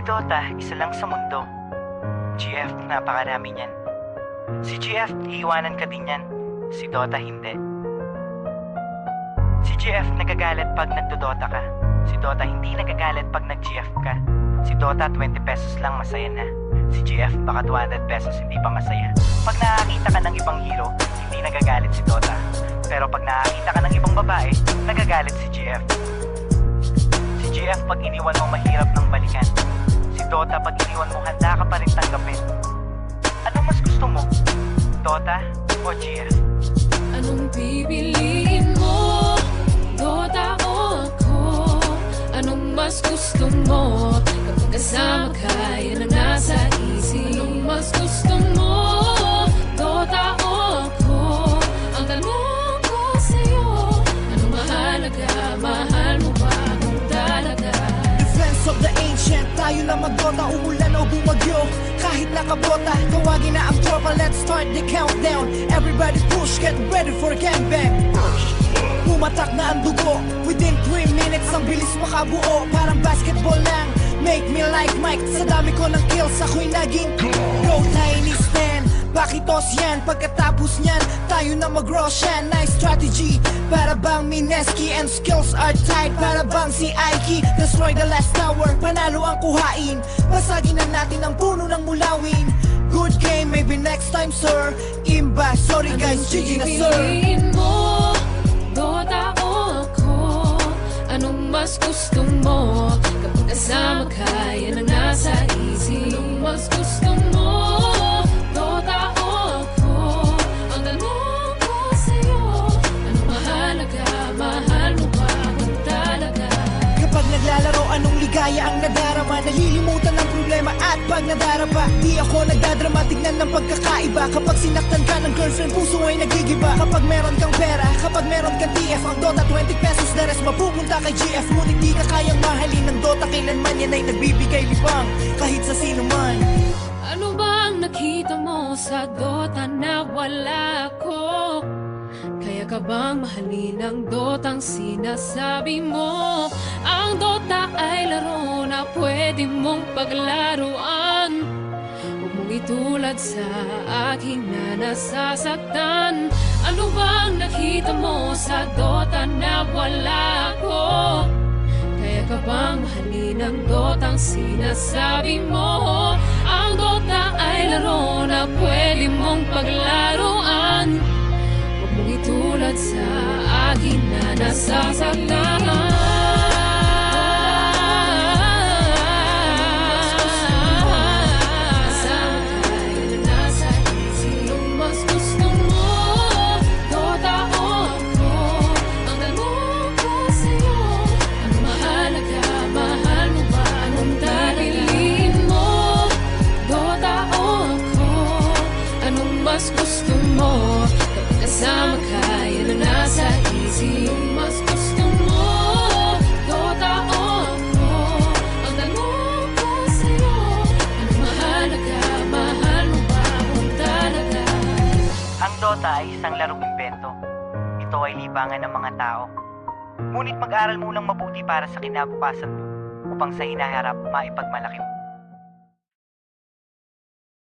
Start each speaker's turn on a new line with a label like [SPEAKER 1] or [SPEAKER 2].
[SPEAKER 1] Si Dota, isa lang sa mundo. GF, napakarami niyan. Si GF, iiwanan ka din yan. Si Dota, hindi. Si GF, nagagalit pag nagdodota ka. Si Dota, hindi nagagalit pag nag-GF ka. Si Dota, 20 pesos lang, masaya na. Si GF, baka 200 pesos, hindi pa masaya. Pag nakakita ka ng ibang hero, hindi nagagalit si Dota. Pero pag nakakita ka ng ibang babae, nagagalit si GF. Si GF, pag iniwan mo, mahirap ng balikan. Si Dota, pag iniwan mo, handa ka pa rin tanggapin. Ano mas gusto mo? Dota o GF?
[SPEAKER 2] Anong pipiliin mo? Dota o ako? Anong mas gusto mo? Kapag kasama ka, yan ang nasa isip. Anong mas gusto mo? Dota o ako? Ang tanong ko sa'yo, anong mahalaga? Mahal mo ba kung talaga?
[SPEAKER 3] Defense of the ancient, tayo lang magdota, umulan o bumagyo. Kahit nakabota, tawagin na ang tropa, let's start the countdown. Everybody push, get ready for gangbang. Pumatak na ang dugo, within 3 minutes ang bilis makabuo. Parang basketball lang, make me like Mike. Sa dami ko ng kills, ako'y naging go tiny stand. Pakitos yan, pagkatapos nyan, tayo na mag-Roshan. Nice strategy, para bang Mineski and skills are tight. Para bang si Aiki, destroy the last tower. Panalo ang kuhain, basagin na natin ang puno ng mulawin. Good game, maybe next time sir. Imba, sorry guys, GG na sir.
[SPEAKER 2] Pipiliin mo? Dota o ako? Anong mas gusto mo? Kapag kasama ka, yan ang nasa isip. Anong mas gusto mo? Dota o ako? Ang tanong ko sa'yo, anong mahalaga? Mahal mo ba kung talaga?
[SPEAKER 3] Kapag naglalaro, anong ligaya ang nadarama? Nalilimutan ang problema at pag nadarapa, di ako nagdadrama, tignan ng pagkakaiba. Kapag sinaktan ka ng girlfriend, puso ay nagigiba. Kapag meron kang pera, kapag meron kang TF, ang Dota 20 pesos, the rest mapupunta kay GF. Ngunit di ka kayang mahalin ng Dota, kailanman yan ay nagbibigay libang kahit sa sino man.
[SPEAKER 2] Ano bang nakita mo sa Dota na wala ko? Kaya ka bang mahalin ang Dotang sinasabi mo? Ang Dota ay laro na pwede mong paglaruan. Huwag mong itulad sa akin na nasasaktan. Ano bang nakita mo sa Dota na wala ko? Kaya ka bang mahalin ang Dotang sinasabi mo? Ang Dota ay laro na pwede mong paglaruan. Huwag mong itulad sa akin na nasasaktan. Mas gusto mo kapag kasama ka, yan ang nasa isip. Mas gusto mo, Dota o ako? Ang tanong ko sa'yo, anong mahalaga? Mahal mo ba kung talaga?
[SPEAKER 1] Ang Dota ay isang larong imbento. Ito ay libangan ng mga tao. Ngunit mag-aral munang mabuti para sa kinabukasan mo upang sa hinaharap maipagmalaki mo.